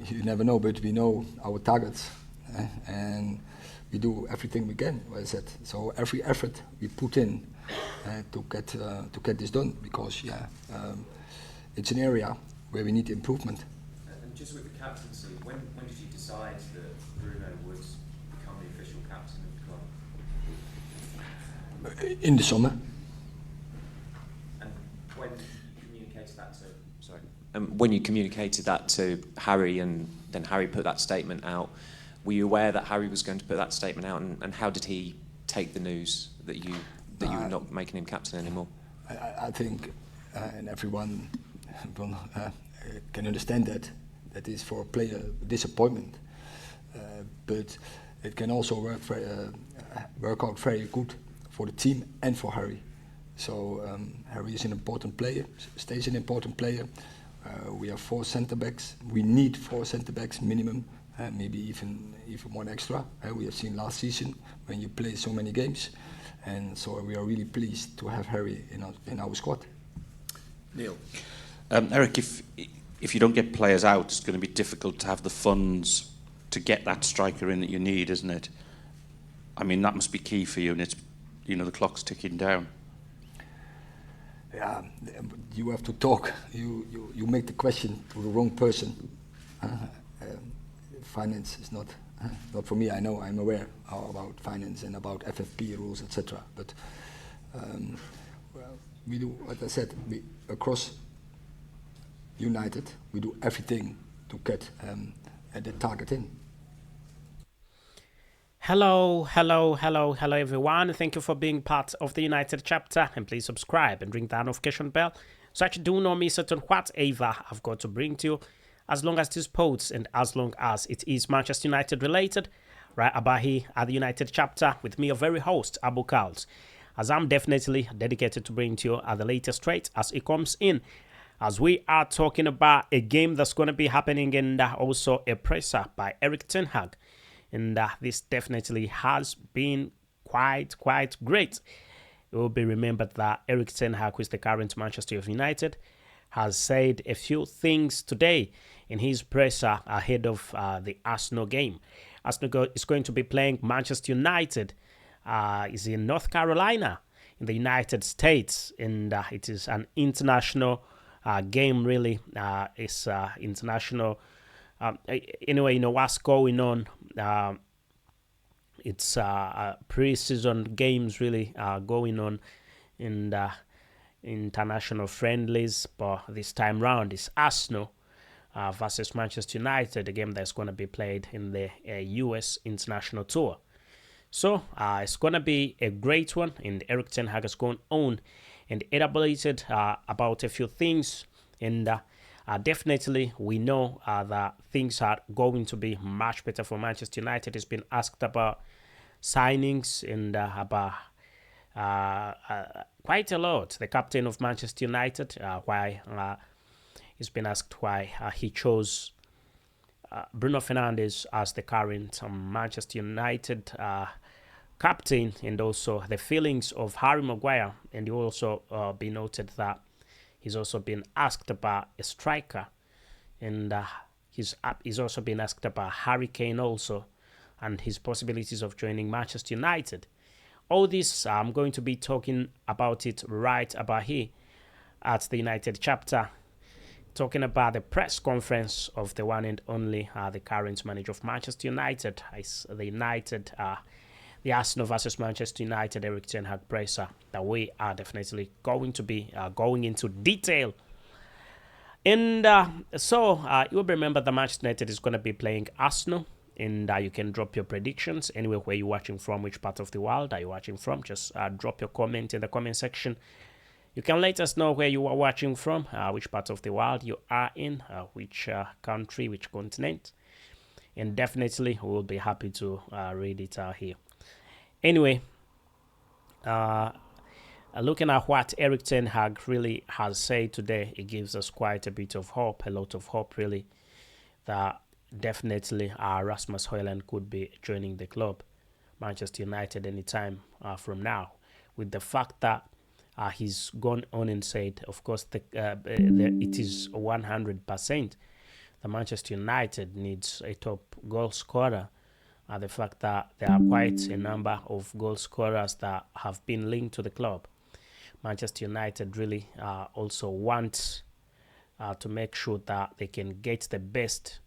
you never know, but we know our targets, and we do everything we can. As I said, so every effort we put in to get this done, because it's an area where we need improvement. And just with the captaincy, when did you decide that Bruno would become the official captain of the club? In the summer. And when you communicated that to Harry, and then Harry put that statement out, were you aware that Harry was going to put that statement out, and how did he take the news that you were not making him captain anymore? I think, and everyone can understand that is for a player disappointment, but it can also work out very good for the team and for Harry. So Harry is an important player, stays an important player. We have 4 centre backs. We need 4 centre backs minimum, maybe even one extra. We have seen last season when you play so many games, and so we are really pleased to have Harry in our squad. Neil, Eric, if you don't get players out, it's going to be difficult to have the funds to get that striker in that you need, isn't it? I mean, that must be key for you, and it's, the clock's ticking down. Yeah, you have to talk. You make the question to the wrong person. Finance is not for me. I know, I'm aware about finance and about FFP rules, etc. But we do, what I said, across United, we do everything to get the target in. Hello everyone. Thank you for being part of the United chapter, and please subscribe and ring that notification bell so that you do not miss out on whatever I've got to bring to you, as long as it is sports and as long as it is Manchester United related. Right about here at the United chapter with me, your very host, Abu KALS, as I'm definitely dedicated to bring to you the latest trade as it comes in, as we are talking about a game that's going to be happening, and also a presser by ERIK Ten HAG. And this definitely has been quite great. It will be remembered that ERIK Ten HAG, who is the current Manchester United, has said a few things today in his presser ahead of the Arsenal game. Arsenal is going to be playing Manchester United. Is in North Carolina, in the United States, and it is an international game. Really, it's international. Anyway, what's going on. It's pre-season games really going on in the international friendlies, but this time round it's Arsenal versus Manchester United, a game that's going to be played in the US international tour. So it's going to be a great one, and ERIK Ten HAG has gone on and elaborated about a few things, and definitely we know that things are going to be much better for Manchester United. He's been asked about signings and about quite a lot. The captain of Manchester United, why he's been asked why he chose Bruno Fernandes as the current Manchester United captain, and also the feelings of Harry Maguire. And he also be noted that he's also been asked about a striker, and he's also been asked about Harry Kane also, and his possibilities of joining Manchester United. All this, I'm going to be talking about it right about here at the United chapter, talking about the press conference of the one and only the current manager of Manchester United. The Arsenal versus Manchester United ERIK Ten HAG presser that we are definitely going to be going into detail. And so you'll remember that Manchester United is going to be playing Arsenal, and you can drop your predictions anywhere where you're watching from, which part of the world are you watching from. Just drop your comment in the comment section. You can let us know where you are watching from, which part of the world you are in, which country, which continent, and definitely we will be happy to read it out here. Anyway, looking at what ERIK Ten HAG really has said today, it gives us quite a bit of hope, a lot of hope really, that definitely Rasmus Højlund could be joining the club, Manchester United, anytime from now, with the fact that he's gone on and said, of course, it is 100% that the Manchester United needs a top goal scorer. The fact that there are quite a number of goal scorers that have been linked to the club. Manchester United really also want to make sure that they can get the best.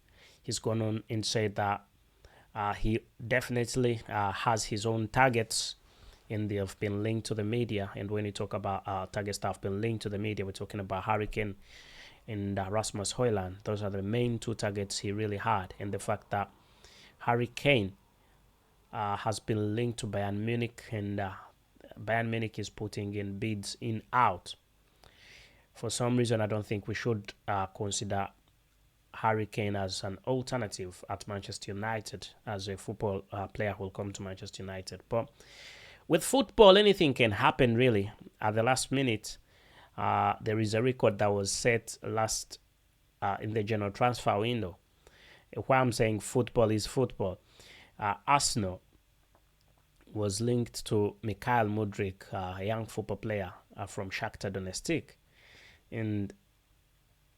He's gone on and said that he definitely has his own targets, and they have been linked to the media. And when you talk about targets that have been linked to the media, we're talking about HAG and Rasmus Højlund. Those are the main two targets he really had. And the fact that HAG has been linked to Bayern Munich, and Bayern Munich is putting in bids in out. For some reason, I don't think we should consider HAG as an alternative at Manchester United as a football player who will come to Manchester United. But with football, anything can happen really. At the last minute, there is a record that was set last in the general transfer window. Why I'm saying football is football. Arsenal was linked to Mikhail Mudryk, a young football player from Shakhtar Donetsk. And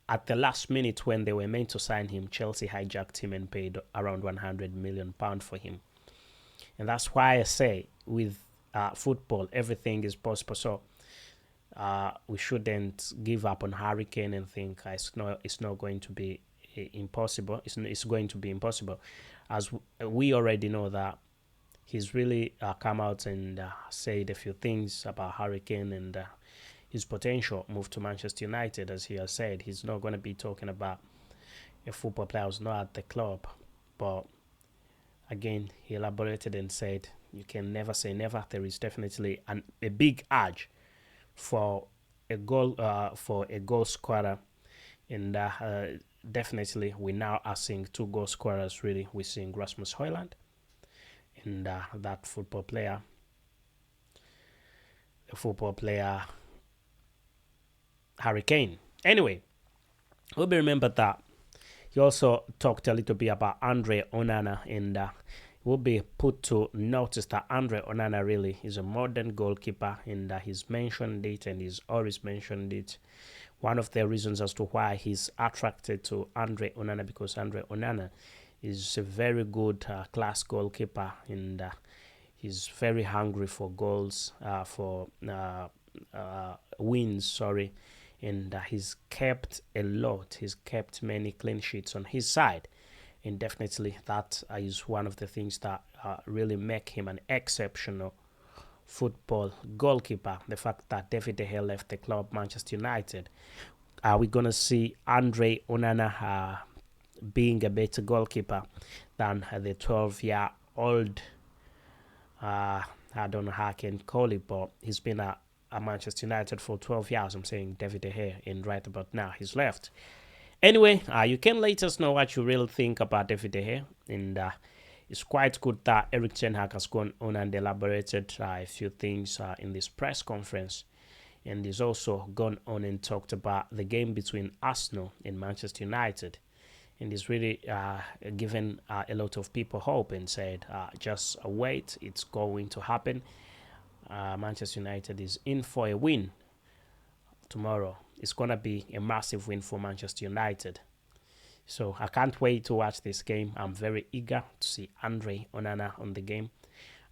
at the last minute when they were meant to sign him, Chelsea hijacked him and paid around £100 million for him. And that's why I say with football, everything is possible. So we shouldn't give up on HAG and think it's not going to be impossible. It's going to be impossible, as we already know that he's really come out and said a few things about HAG and his potential move to Manchester United. As he has said, he's not going to be talking about a football player who's not at the club. But again, he elaborated and said, you can never say never. There is definitely a big urge for a goal scorer, and definitely we now are seeing two goal scorers. Really, we're seeing Rasmus Højlund and that football player. Harry Kane. Anyway, we'll be remembered that he also talked a little bit about Andre Onana, and will be put to notice that Andre Onana really is a modern goalkeeper, and he's mentioned it and he's always mentioned it. One of the reasons as to why he's attracted to Andre Onana, because Andre Onana is a very good class goalkeeper, and he's very hungry for goals, for wins, sorry. And he's kept a lot. He's kept many clean sheets on his side. And definitely that is one of the things that really make him an exceptional football goalkeeper. The fact that David De Gea left the club, Manchester United. Are we going to see Andre Onana being a better goalkeeper than the 12-year-old? I don't know how I can call it, but he's been at Manchester United for 12 years. I'm saying David De Gea, and right about now he's left. Anyway, you can let us know what you really think about David De Gea, and it's quite good that ERIK Ten Hag has gone on and elaborated a few things in this press conference, and he's also gone on and talked about the game between Arsenal and Manchester United, and he's really given a lot of people hope and said, just wait, it's going to happen. Manchester United is in for a win tomorrow. It's going to be a massive win for Manchester United. So I can't wait to watch this game. I'm very eager to see Andre Onana on the game.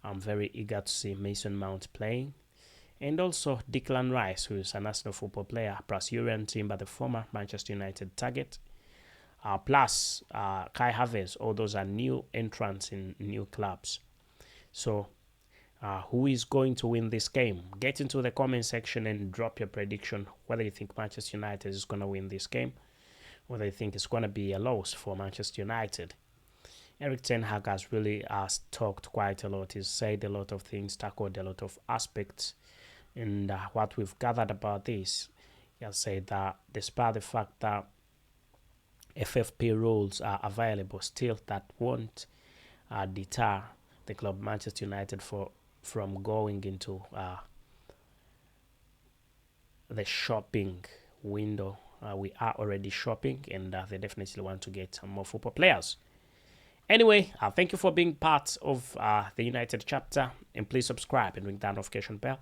I'm very eager to see Mason Mount playing. And also Declan Rice, who is an Arsenal football player, plus Urian Timber, the former Manchester United target. Plus Kai Havertz. All those are new entrants in new clubs. So who is going to win this game? Get into the comment section and drop your prediction whether you think Manchester United is going to win this game, whether you think it's going to be a loss for Manchester United. ERIK Ten Hag has really talked quite a lot. He's said a lot of things, tackled a lot of aspects, and what we've gathered about this, he has said that despite the fact that FFP rules are available, still that won't deter the club Manchester United from going into the shopping window. We are already shopping, and they definitely want to get more football players. Anyway, thank you for being part of the United chapter, and please subscribe and ring that notification bell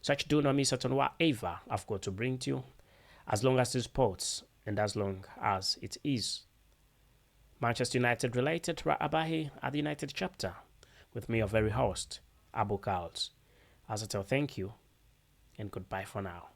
so that you do not miss out on whatever I've got to bring to you, as long as it's sports and as long as it is Manchester United related, Abahi at the United chapter, with me, your very host, Abu KALS. As I tell, thank you and goodbye for now.